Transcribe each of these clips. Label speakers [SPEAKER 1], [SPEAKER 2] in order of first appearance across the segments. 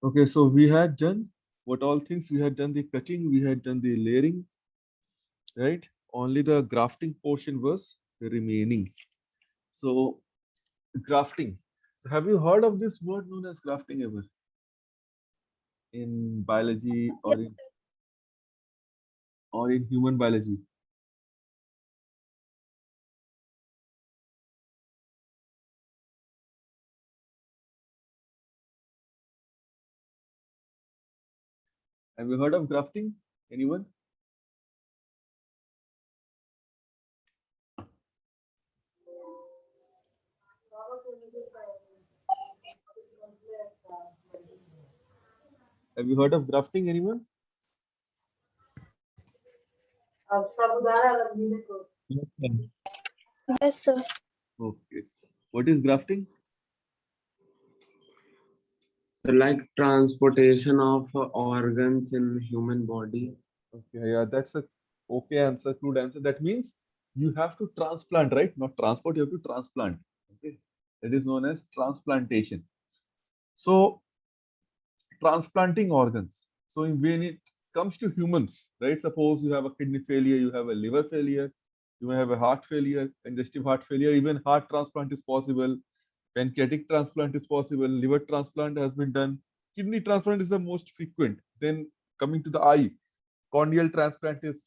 [SPEAKER 1] Okay, so we had done what all things we had done the cutting, we had done the layering, right? Only the grafting portion was remaining. So grafting. Have you heard of this word known as grafting ever in biology
[SPEAKER 2] Yes,
[SPEAKER 1] or in human biology? Have you heard of grafting? Anyone? Have you heard of grafting? Anyone?
[SPEAKER 3] Yes, sir.
[SPEAKER 2] yes, sir.
[SPEAKER 1] Okay. What is grafting?
[SPEAKER 3] So like transportation of organs in human body.
[SPEAKER 1] Okay, yeah, that's a okay answer, good answer. That means you have to transplant, right? Not transport, you have to transplant. Okay. That is known as transplantation. So transplanting organs. So when it comes to humans, right? Suppose you have a kidney failure, you have a liver failure, you may have a heart failure, congestive heart failure, even heart transplant is possible, pancreatic transplant is possible, liver transplant has been done, kidney transplant is the most frequent. Then coming to the eye, corneal transplant is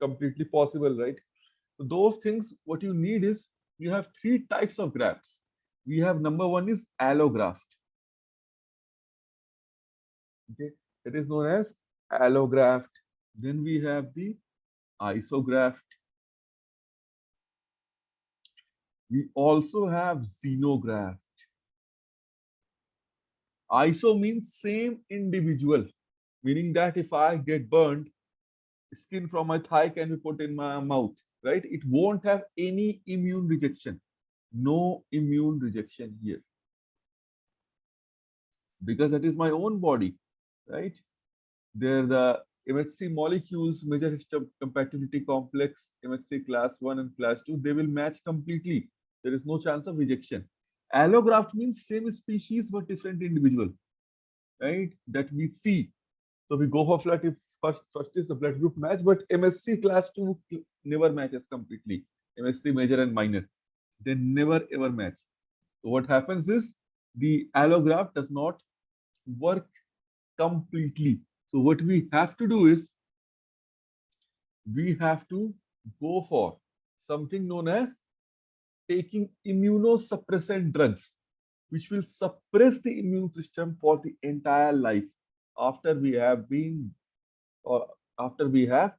[SPEAKER 1] completely possible, right? So those things, what you need is you have three types of grafts. We have number one is allograft. Okay, it is known as allograft. Then we have the isograft. We also have xenograft. Iso means same individual, meaning that if I get burned, skin from my thigh can be put in my mouth, right? It won't have any immune rejection. No immune rejection here because that is my own body, right? They're the MHC molecules, major histocompatibility complex, MHC class 1 and class 2, they will match completely. There is no chance of rejection. Allograft means same species but different individual, right? That we see. So we go for flat if first is the blood group match, but MSC class 2 never matches completely. MSC major and minor, they never ever match. So what happens is the allograft does not work completely. So what we have to do is we have to go for something known as taking immunosuppressant drugs, which will suppress the immune system for the entire life after we have been or after we have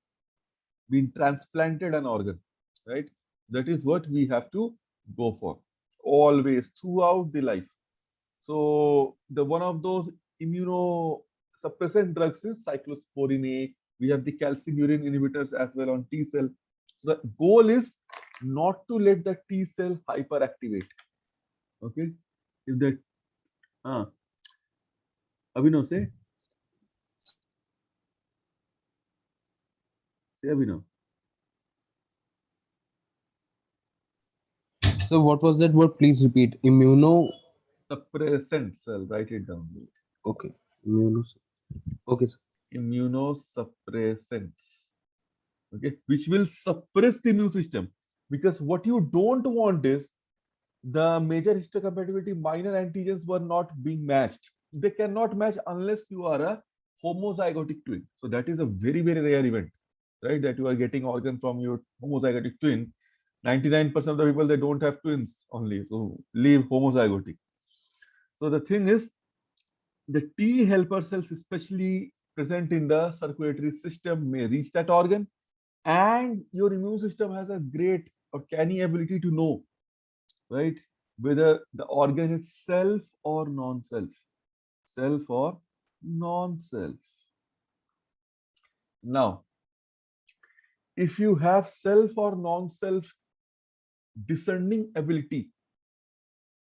[SPEAKER 1] been transplanted an organ, right? That is what we have to go for always throughout the life. So the one of those immunosuppressant drugs is cyclosporine A. We have the calcineurin inhibitors as well on T cell. So the goal is not to let the T cell hyperactivate. Okay, if that Abhinav say Abhinav.
[SPEAKER 4] So what was that word? Please repeat. Immuno.
[SPEAKER 1] Suppressant cell, write it down.
[SPEAKER 4] Okay. Immuno. Okay, sir.
[SPEAKER 1] Immunosuppressants. Okay, which will suppress the immune system. Because what you don't want is the major histocompatibility minor antigens were not being matched. They cannot match unless you are a homozygotic twin. So that is a very, very rare event, right? That you are getting organ from your homozygotic twin. 99% of the people, they don't have twins only. So leave homozygotic. So the thing is, the T helper cells, especially present in the circulatory system, may reach that organ, and your immune system has a great or canny ability to know, right, whether the organ is self or non-self, self or non-self. Now, if you have self or non-self discerning ability,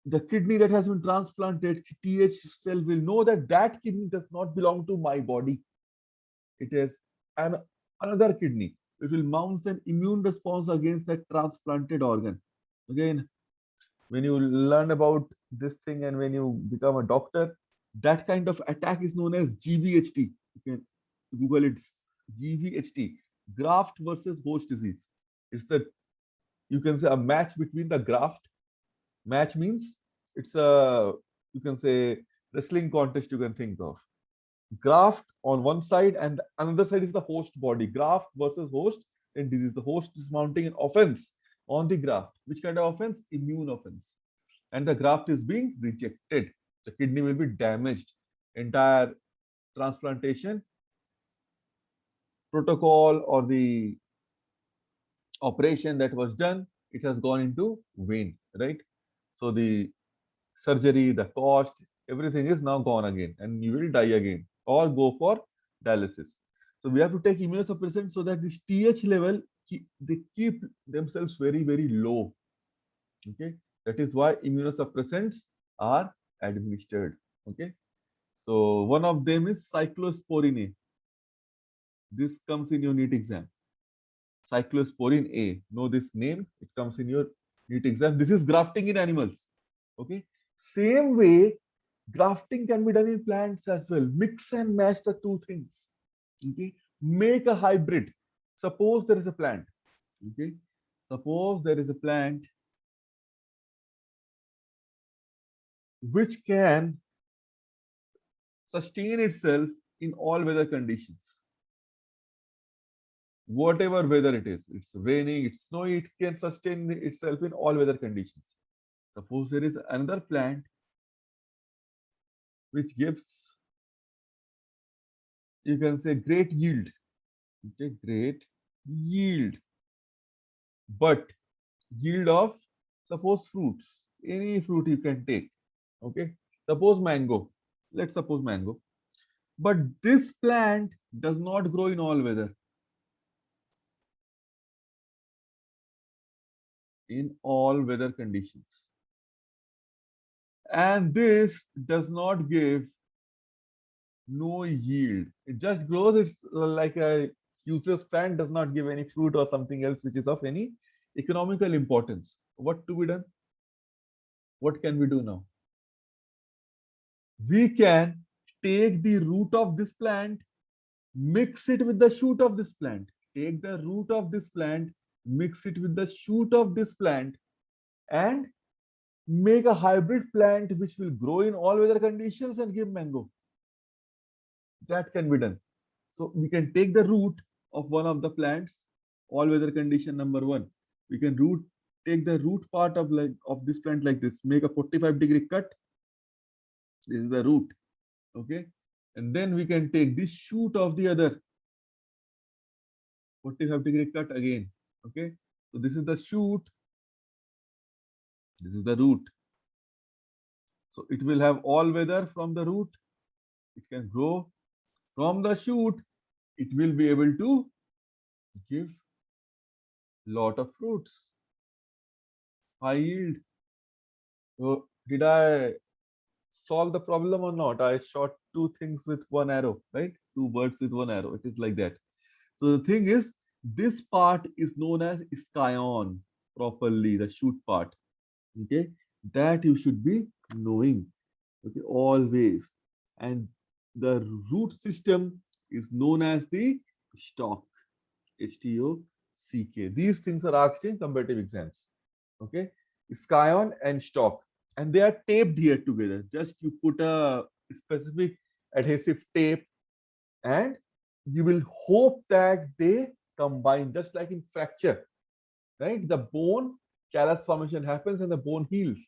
[SPEAKER 1] the kidney that has been transplanted, TH cell will know that that kidney does not belong to my body. It is another kidney. It will mount an immune response against that transplanted organ. Again, when you learn about this thing and when you become a doctor, That kind of attack is known as GVHT. You can Google it, GVHT, graft versus host disease. It's the, you can say, a match between the graft. Match means it's a, you can say, wrestling contest you can think of. Graft on one side and another side is the host body. Graft versus host and disease. The host is mounting an offense on the graft. Which kind of offense? Immune offense. And the graft is being rejected. The kidney will be damaged. Entire transplantation protocol or the operation that was done, it has gone into vain, right? So the surgery, the cost, everything is now gone again, and you will die again or go for dialysis. So we have to take immunosuppressant so that this TH level, they keep themselves very, very low. Okay, that is why immunosuppressants are administered. Okay, so one of them is cyclosporine A. This comes in your NEET exam. Cyclosporine A. Know this name. It comes in your NEET exam. This is grafting in animals. Okay. Same way, grafting can be done in plants as well. Mix and match the two things. Okay. Make a hybrid. Suppose there is a plant. Okay. Suppose there is a plant which can sustain itself in all weather conditions. Whatever weather it is, it's raining, it's snowy, it can sustain itself in all weather conditions. Suppose there is another plant which gives, you can say, great yield. Okay, great yield. But yield of, suppose, fruits, any fruit you can take. Okay, suppose mango. Let's suppose mango. But this plant does not grow in all weather. In all weather conditions. And this does not give no yield. It just grows. It's like a useless plant, does not give any fruit or something else which is of any economical importance. What to be done? What can we do now? We can take the root of this plant, mix it with the shoot of this plant. Take the root of this plant, mix it with the shoot of this plant, and make a hybrid plant which will grow in all weather conditions and give mango. That can be done. So we can take the root of one of the plants, all weather condition number one. We can take the root part of this plant like this, make a 45-degree cut. This is the root. Okay. And then we can take this shoot of the other 45-degree cut again. Okay. So this is the shoot. This is the root. So it will have all weather from the root. It can grow from the shoot. It will be able to give lot of fruits, high yield. So did I solve the problem or not? I shot two things with one arrow, right? Two birds with one arrow. It is like that. So the thing is, this part is known as scion properly, the shoot part. Okay, that you should be knowing. Okay, always. And the root system is known as the stalk. STOCK. These things are asked in competitive exams. Okay, scion and stalk, and they are taped here together. Just you put a specific adhesive tape, and you will hope that they combine, just like in fracture, right? The bone callus formation happens and the bone heals.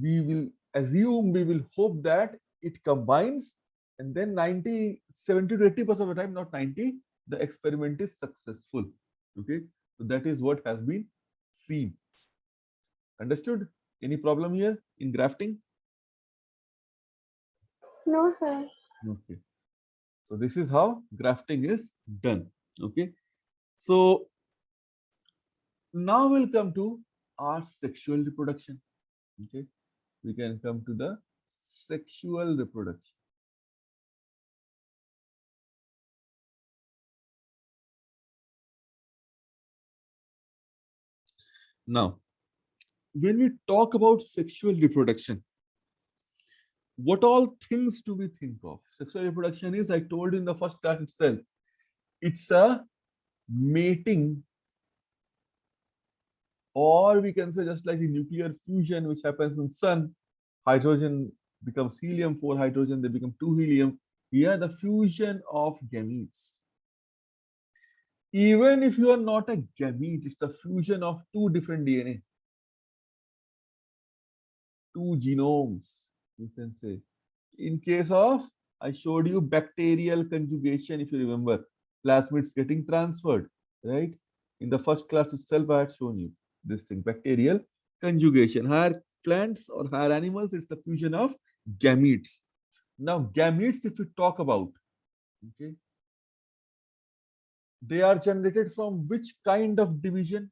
[SPEAKER 1] We will assume, we will hope that it combines, and then 70 to 80% of the time, not 90, the experiment is successful. Okay, so that is what has been seen. Understood? Any problem here in grafting?
[SPEAKER 2] No, sir.
[SPEAKER 1] Okay. So this is how grafting is done. Okay. So now we'll come to our sexual reproduction. Okay. We can come to the sexual reproduction. Now, when we talk about sexual reproduction, what all things do we think of? Sexual reproduction is, I told you in the first class itself, it's a mating, or we can say just like the nuclear fusion which happens in sun, hydrogen becomes helium, 4 hydrogen, they become 2 helium. Here the fusion of gametes. Even if you are not a gamete, it's the fusion of 2 different DNA, 2 genomes, you can say. In case of, I showed you bacterial conjugation, if you remember, plasmids getting transferred, right? In the first class itself, I had shown you this thing, bacterial conjugation. Higher plants or higher animals, it's the fusion of gametes. Now, gametes, if we talk about, okay, they are generated from which kind of division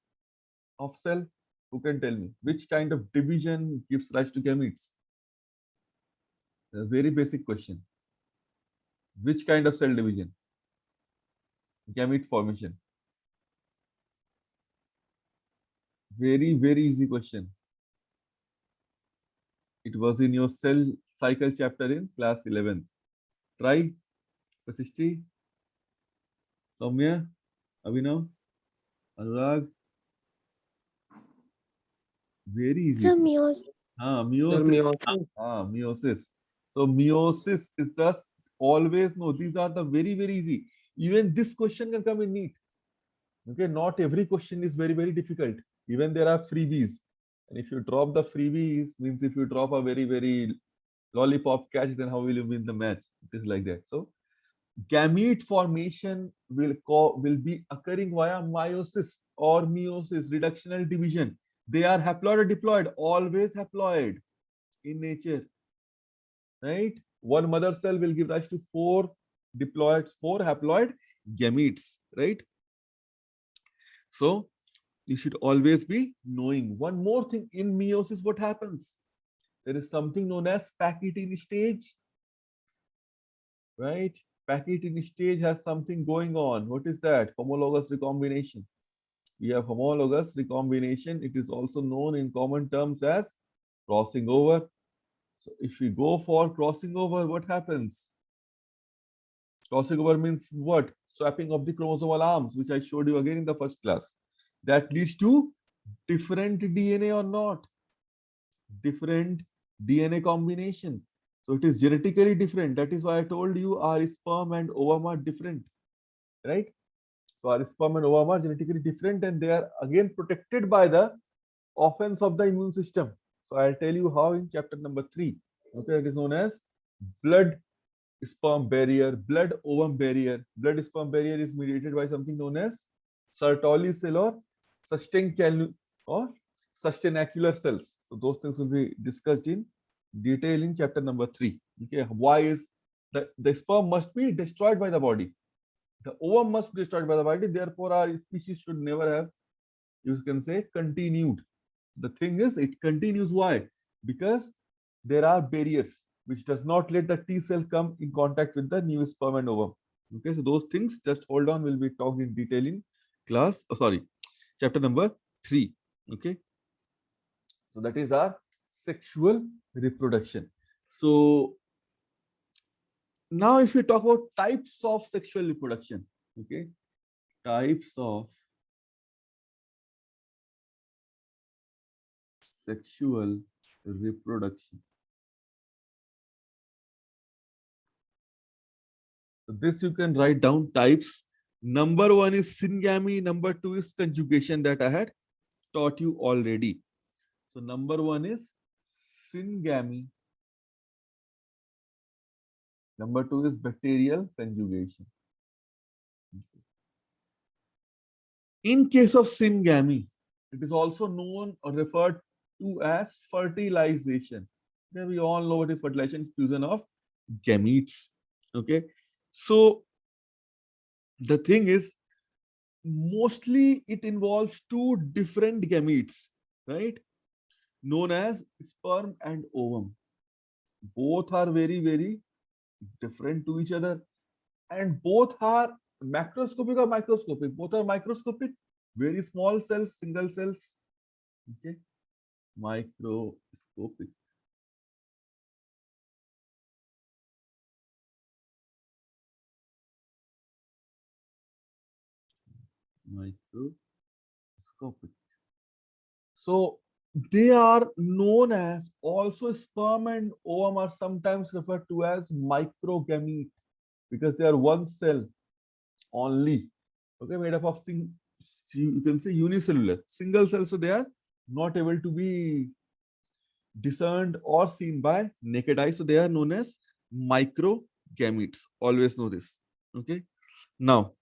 [SPEAKER 1] of cell? Who can tell me? Which kind of division gives rise to gametes? A very basic question. Which kind of cell division? Gamete formation. Very, very easy question. It was in your cell cycle chapter in class 11th. Try. Pasisti, Soumya, Abhinav, Anurag. Very easy.
[SPEAKER 2] Sir, meiosis.
[SPEAKER 1] Meiosis. Meiosis. So meiosis is the, always know, these are the very, very easy. Even this question can come in NEET. Okay, not every question is very, very difficult. Even there are freebies. And if you drop the freebies, means if you drop a very, very lollipop catch, then how will you win the match? It is like that. So gamete formation will be occurring via meiosis or meiosis, reductional division. They are haploid or diploid, always haploid in nature, right? One mother cell will give rise to 4 diploid, 4 haploid gametes, right? So you should always be knowing. One more thing, in meiosis, what happens? There is something known as Packettine stage, right? Packettine stage has something going on. What is that? Homologous recombination. We have homologous recombination. It is also known in common terms as crossing over. So if we go for crossing over, what happens? Crossing over means what? Swapping of the chromosomal arms, which I showed you again in the first class. That leads to different DNA or not? Different DNA combination. So it is genetically different. That is why I told you our sperm and ovum are different, right? So our sperm and ovum are genetically different, and they are again protected by the offense of the immune system. So I'll tell you how in chapter number 3. Okay, it is known as blood sperm barrier, blood ovum barrier. Blood sperm barrier is mediated by something known as Sertoli cell or sustenacular cells. So those things will be discussed in detail in chapter number 3. Okay, why is the sperm must be destroyed by the body, the ovum must be destroyed by the body, therefore our species should never have, you can say, continued. The thing is, it continues. Why? Because there are barriers which does not let the T cell come in contact with the new sperm and ovum. Okay, so those things, just hold on, will be talked in detail in class, chapter number 3. Okay, so that is our sexual reproduction. So now if we talk about types of sexual reproduction, okay, types of sexual reproduction. So this you can write down types. Number 1 is syngamy, number 2 is conjugation, that I had taught you already. So number 1 is syngamy. Number 2 is bacterial conjugation. In case of syngamy, it is also known or referred to as fertilization. Okay, we all know what is fertilization, fusion of gametes. Okay, so the thing is, mostly it involves 2 different gametes, right? Known as sperm and ovum. Both are very, very different to each other, and both are macroscopic or microscopic. Both are microscopic, very small cells, single cells. Okay, microscopic. Microscopic. So they are known as, also sperm and ovum are sometimes referred to as microgamete because they are one cell only. Okay, made up of you can say unicellular, single cell, so they are not able to be discerned or seen by naked eye, so they are known as microgametes. Always know this. Okay, now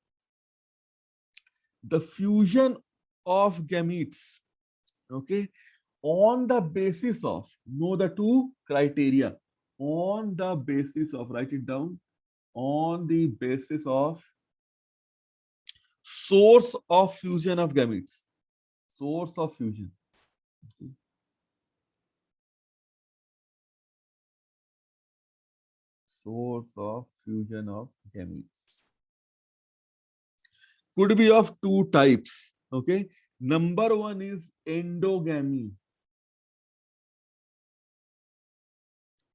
[SPEAKER 1] the fusion of gametes, okay, on the basis of, know the two criteria, on the basis of, write it down, on the basis of source of fusion of gametes, source of fusion. Okay. Source of fusion of gametes could be of two types. Okay, number one is endogamy,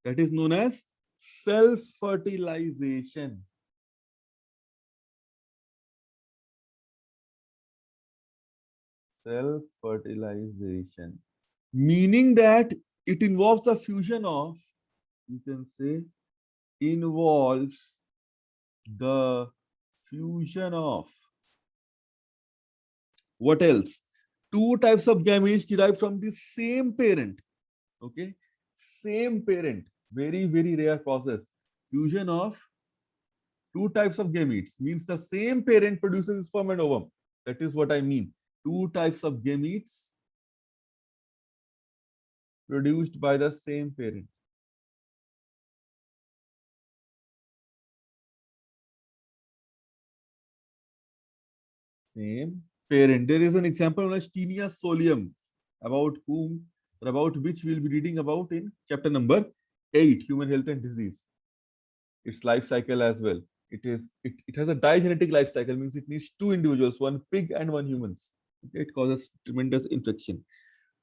[SPEAKER 1] that is known as self-fertilization. Self-fertilization, meaning that it involves the fusion of, you can say, involves the fusion of what else? Two types of gametes derived from the same parent. Okay, same parent. Very, very rare process. Fusion of two types of gametes means the same parent produces sperm and ovum. That is what I mean. Two types of gametes produced by the same parent. Same parent. There is an example known as Taenia solium, about whom or about which we'll be reading about in chapter number 8, Human Health and Disease. Its life cycle as well. It has a digenetic life cycle, means it needs two individuals, one pig and one humans. Okay, it causes tremendous infection.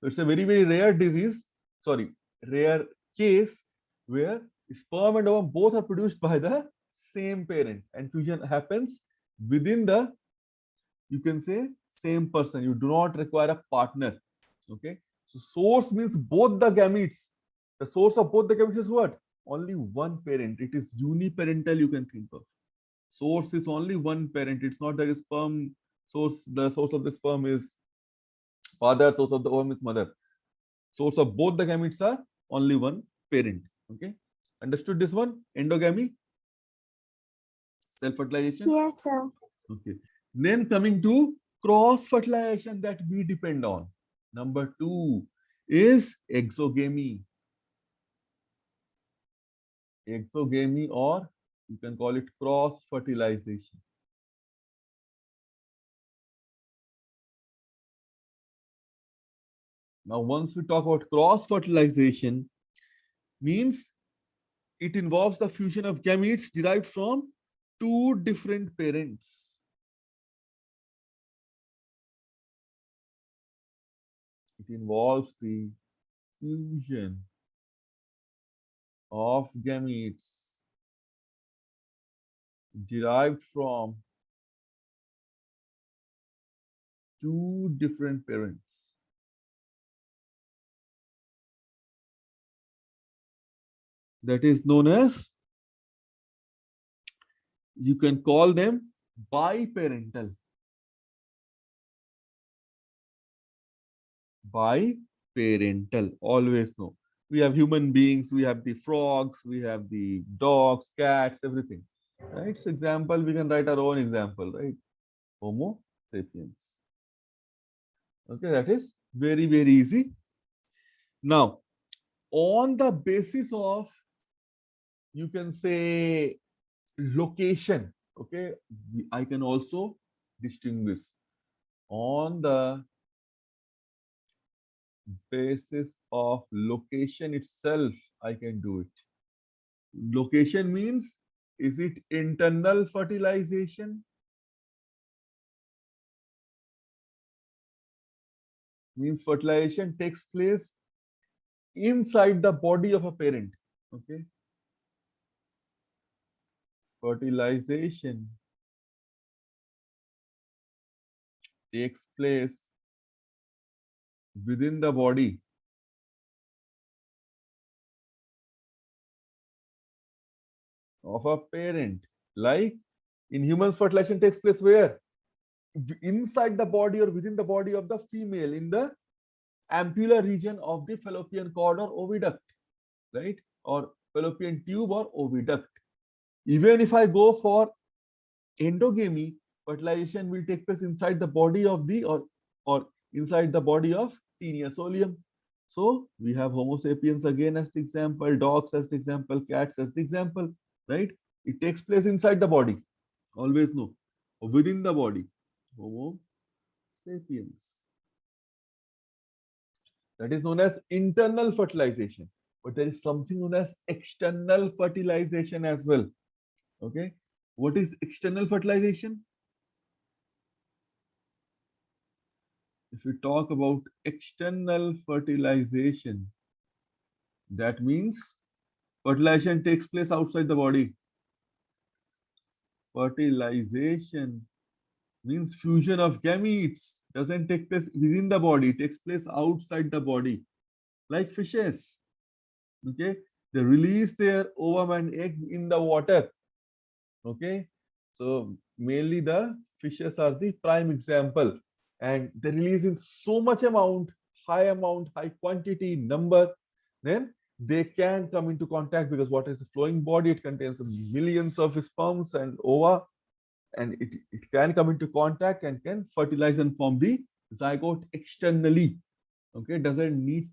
[SPEAKER 1] So it's a very, very rare disease, sorry, rare case where sperm and ovum both are produced by the same parent and fusion happens within the, you can say, same person. You do not require a partner. Okay, so source means both the gametes. The source of both the gametes is what? Only one parent. It is uniparental, you can think of. Source is only one parent. It's not that sperm source, the source of the sperm is father, source of the ovum is mother. Source of both the gametes are only one parent. Okay, understood this one? Endogamy, self-fertilization.
[SPEAKER 2] Yes, sir.
[SPEAKER 1] Okay, then coming to cross-fertilization that we depend on. Number 2 is exogamy. Exogamy, or you can call it cross-fertilization. Now, once we talk about cross-fertilization, means it involves the fusion of gametes derived from two different parents. It involves the fusion of gametes derived from two different parents. That is known as, you can call them biparental. Biparental, always know. We have human beings, we have the frogs, we have the dogs, cats, everything. Right? So example, we can write our own example, right? Homo sapiens. Okay, that is very, very easy. Now, on the basis of, you can say, location, okay, I can also distinguish. On the basis of location itself, I can do it. Location means, is it internal fertilization? Means fertilization takes place inside the body of a parent. Okay, fertilization takes place within the body of a parent. Like in humans, fertilization takes place where? Inside the body or within the body of the female, in the ampular region of the fallopian cord or oviduct, right? Or fallopian tube or oviduct. Even if I go for endogamy, fertilization will take place inside the body of the or inside the body of Taenia solium. So we have Homo sapiens again as the example, dogs as the example, cats as the example, right? It takes place inside the body. Always know. Within the body. Homo sapiens. That is known as internal fertilization. But there is something known as external fertilization as well. Okay. What is external fertilization? If we talk about external fertilization, that means fertilization takes place outside the body. Fertilization means fusion of gametes doesn't take place within the body, it takes place outside the body. Like fishes, okay, they release their ovum and egg in the water. Okay, so mainly the fishes are the prime example, and they release in so much amount, high quantity, number, then they can come into contact, because water is a flowing body, it contains millions of sperms and ova, and it can come into contact and can fertilize and form the zygote externally. Okay, doesn't need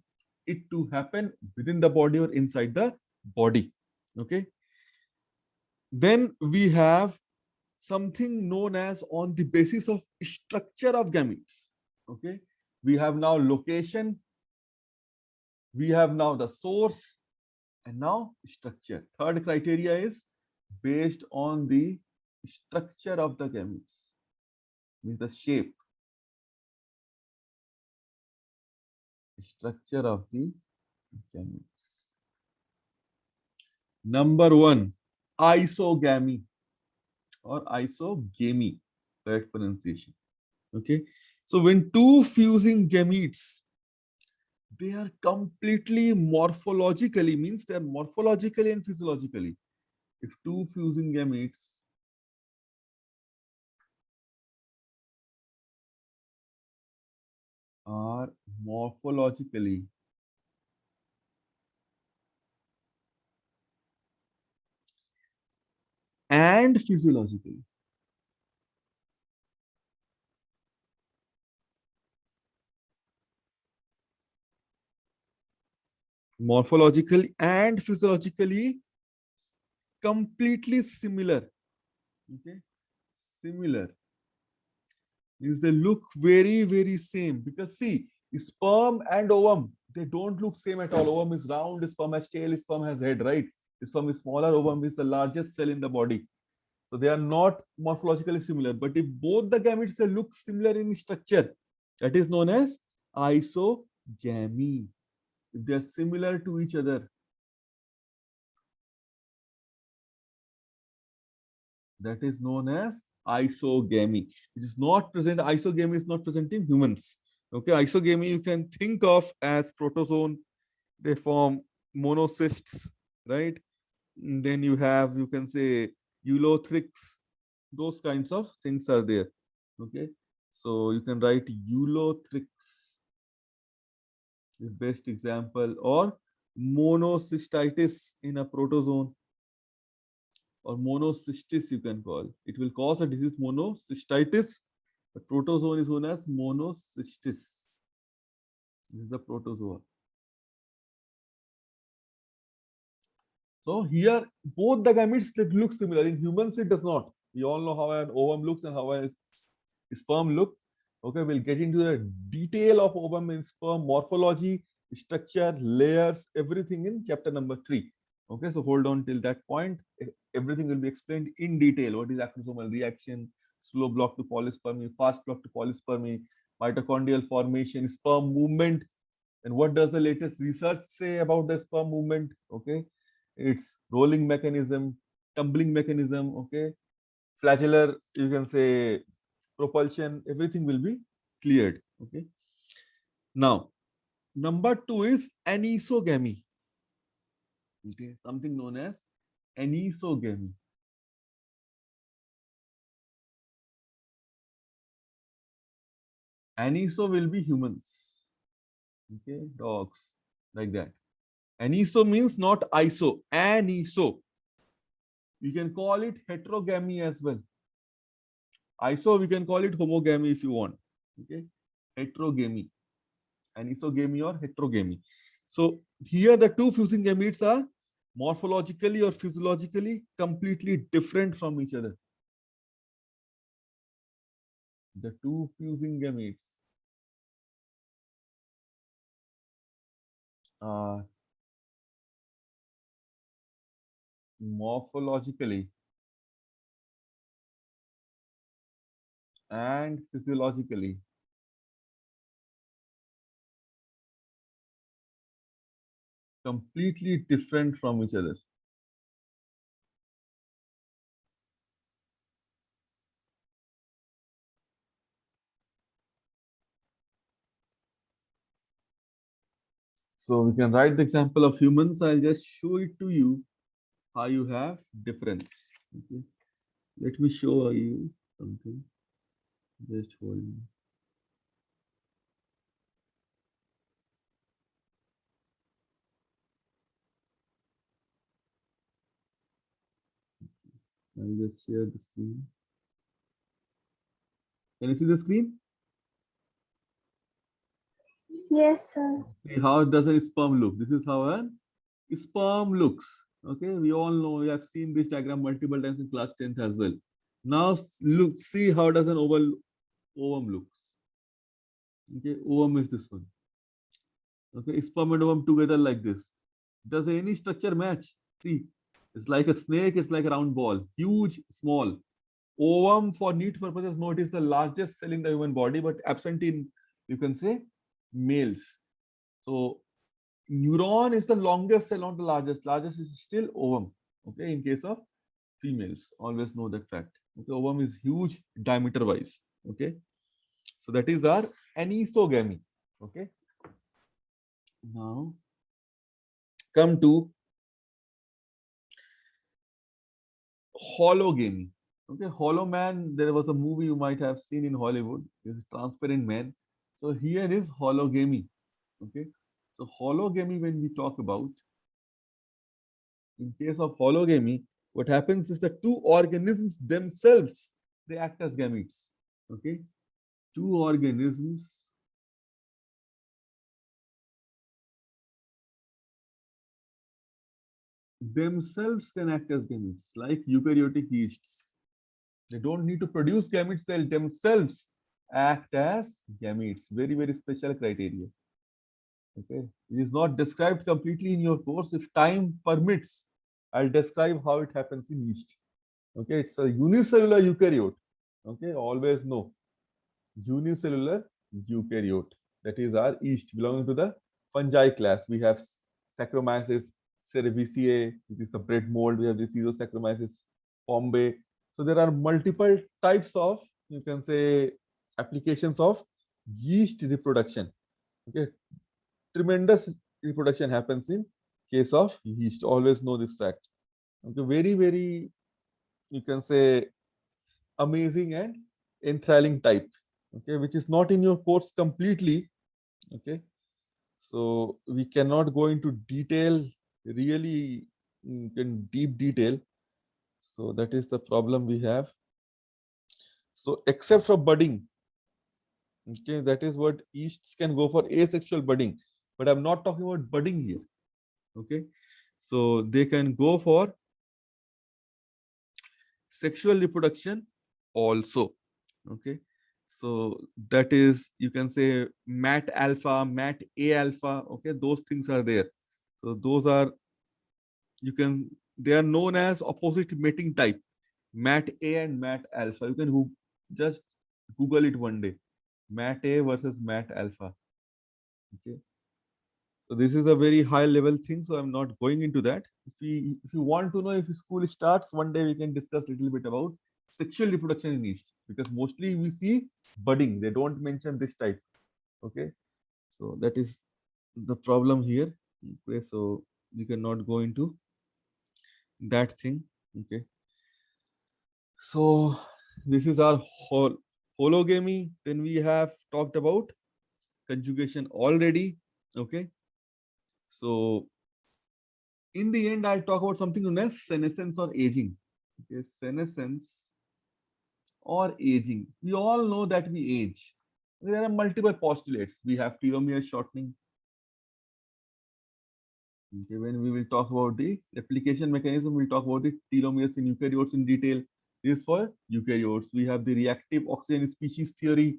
[SPEAKER 1] it to happen within the body or inside the body. Okay, then we have something known as on the basis of structure of gametes. Okay, we have now location, we have now the source, and now structure. Third criteria is based on the structure of the gametes, means the shape, structure of the gametes. Number one, isogamy or isogamy, correct pronunciation. Okay, so when two fusing gametes, they are completely morphologically, means they are morphologically and physiologically. If two fusing gametes are morphologically and physiologically completely similar. Okay, similar means they look very same, because see, sperm and ovum, they don't look same at all. Ovum is round, sperm has tail, sperm has head, right? Sperm is smaller, ovum is the largest cell in the body. So they are not morphologically similar. But if both the gametes, they look similar in structure, that is known as isogamy. If they are similar to each other, that is known as isogamy. It is not present. Isogamy is not present in humans. Okay, isogamy you can think of as protozoan. They form monocysts, right? And then you have, you can say, eulothrix. Those kinds of things are there. Okay, so you can write eulothrix, the best example, or monocystitis in a protozoan, or monocystis you can call. It will cause a disease monocystitis. The protozoan is known as monocystis. This is the protozoa. So here both the gametes look similar. In humans it does not. We all know how an ovum looks and how a sperm look. Okay, we'll get into the detail of ovum and sperm morphology, structure, layers, everything in chapter number 3. Okay, so hold on till that point. Everything will be explained in detail. What is acrosomal reaction, slow block to polyspermy, fast block to polyspermy, mitochondrial formation, sperm movement, and what does the latest research say about the sperm movement? Okay, its rolling mechanism, tumbling mechanism. Okay, flagellar, you can say, propulsion, everything will be cleared. Okay. Now, number 2 is anisogamy. Okay, something known as anisogamy. Aniso will be humans. Okay, dogs, like that. Aniso means not iso, aniso. You can call it heterogamy as well. Iso, we can call it homogamy if you want. Okay, heterogamy, anisogamy or heterogamy. So here the two fusing gametes are morphologically or physiologically completely different from each other. The two fusing gametes are morphologically and physiologically completely different from each other. So we can write the example of humans. I'll just show it to you how you have difference. Okay. Let me show you something. Just hold on. I'll just share the screen. Can you see the screen?
[SPEAKER 2] Yes, sir.
[SPEAKER 1] See how does a sperm look? This is how a sperm looks. Okay, we all know, we have seen this diagram multiple times in class 10th as well. Now look, see how does an ovum looks. Okay, ovum is this one. Okay, sperm and ovum together like this. Does any structure match? See, it's like a snake, it's like a round ball, huge, small. Ovum, for neat purposes, note, is the largest cell in the human body, but absent in, you can say, males. So neuron is the longest cell, not the largest. Largest is still ovum. Okay, in case of females, always know that fact. Okay, ovum is huge diameter wise. Okay, so that is our anisogamy. Okay, now come to hologamy. Okay, Hollow Man, there was a movie you might have seen in Hollywood. It's a transparent man. So here is hologamy. Okay, so hologamy, when we talk about, in case of hologamy, what happens is the two organisms themselves, they act as gametes. Okay, two organisms themselves can act as gametes, like eukaryotic yeasts. They don't need to produce gametes, they'll themselves act as gametes. Very, very special criteria. Okay, it is not described completely in your course. If time permits, I'll describe how it happens in yeast. Okay, it's a unicellular eukaryote. Okay, always know unicellular eukaryote. That is our yeast belonging to the fungi class. We have Saccharomyces cerevisiae, which is the bread mold. We have Rhizosaccharomyces pombe. So there are multiple types of, you can say, applications of yeast reproduction. Okay, tremendous reproduction happens in case of yeast. Always know this fact. Okay, very, very, you can say, amazing and enthralling type. Okay, which is not in your course completely. Okay, so we cannot go into detail, really in deep detail. So that is the problem we have. So except for budding, okay, that is what yeasts can go for, asexual budding. But I'm not talking about budding here. Okay, so they can go for sexual reproduction also. Okay, so that is, you can say, mat alpha, mat A alpha. Okay, those things are there. So those are, they are known as opposite mating type, mat A and mat alpha. You can just Google it one day, mat A versus mat alpha. Okay, so this is a very high level thing, so I'm not going into that. If you want to know if school starts, one day we can discuss a little bit about sexual reproduction in yeast, because mostly we see budding. They don't mention this type. Okay, so that is the problem here. Okay, so we cannot go into that thing. Okay, so this is our hologamy. Then we have talked about conjugation already. Okay, so in the end, I'll talk about something known as senescence or aging. Okay, senescence or aging. We all know that we age. There are multiple postulates. We have telomere shortening. Okay, when we will talk about the replication mechanism, we'll talk about the telomeres in eukaryotes in detail. This is for eukaryotes. We have the reactive oxygen species theory,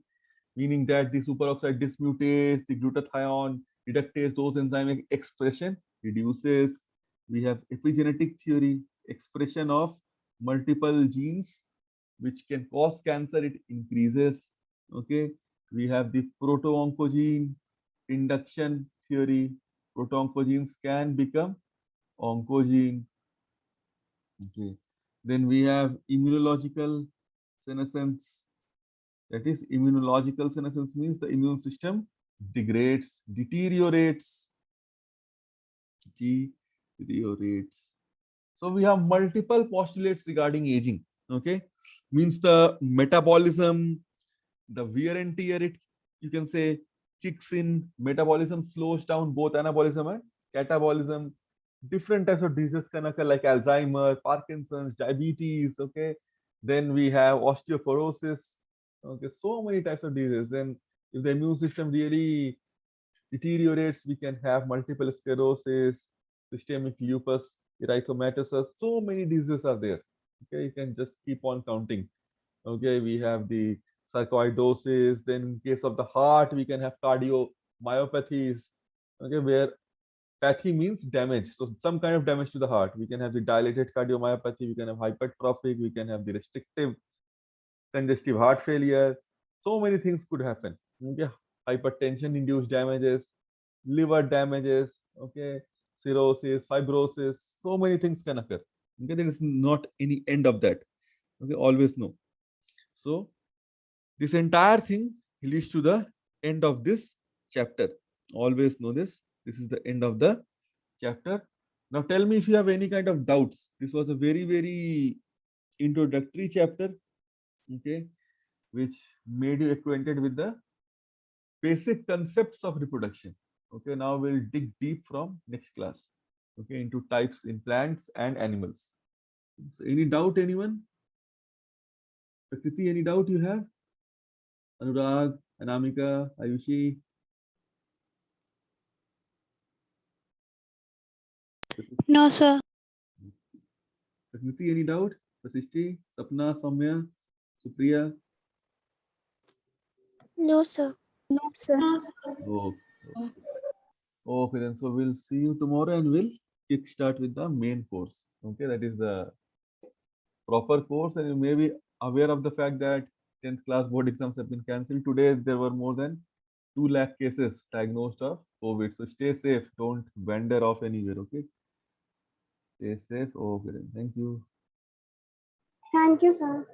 [SPEAKER 1] meaning that the superoxide dismutase, the glutathione, reductase, those enzyme expression reduces. We have epigenetic theory, expression of multiple genes which can cause cancer, it increases. Okay, we have the proto-oncogene induction theory. Proto-oncogenes can become oncogene. Okay, then we have immunological senescence. That is, immunological senescence means the immune system degrades, deteriorates. So we have multiple postulates regarding aging. Okay, means the metabolism, the wear and tear, it you can say kicks in. Metabolism slows down both anabolism and catabolism. Different types of diseases can occur, like Alzheimer, Parkinson's, diabetes. Okay, then we have osteoporosis. Okay, so many types of diseases. Then if the immune system really deteriorates, we can have multiple sclerosis, systemic lupus erythematosus. So many diseases are there. Okay, you can just keep on counting. Okay, we have the sarcoidosis. Then in case of the heart, we can have cardiomyopathies. Okay, where pathy means damage. So some kind of damage to the heart. We can have the dilated cardiomyopathy. We can have hypertrophic. We can have the restrictive congestive heart failure. So many things could happen. Okay, hypertension induced damages, liver damages. Okay, cirrhosis, fibrosis. So many things can occur. Okay, there is not any end of that. Okay, always know. So this entire thing leads to the end of this chapter. Always know this. This is the end of the chapter. Now tell me if you have any kind of doubts. This was a very, very introductory chapter, okay, which made you acquainted with the basic concepts of reproduction. Okay, now we'll dig deep from next class, okay, into types in plants and animals. So any doubt, anyone? Prakriti, any doubt you have? Anurag, Anamika, Ayushi?
[SPEAKER 2] No, sir.
[SPEAKER 1] Prakriti, any doubt? Vasishti, Sapna, Soumya, Supriya?
[SPEAKER 2] No, sir. No, sir.
[SPEAKER 1] Oh, okay, then so we'll see you tomorrow and we'll kickstart with the main course. Okay, that is the proper course, and you may be aware of the fact that 10th class board exams have been cancelled. Today, there were more than 2 lakh cases diagnosed of COVID. So stay safe. Don't wander off anywhere. Okay. Stay safe. Okay, then. Thank you.
[SPEAKER 2] Thank you, sir.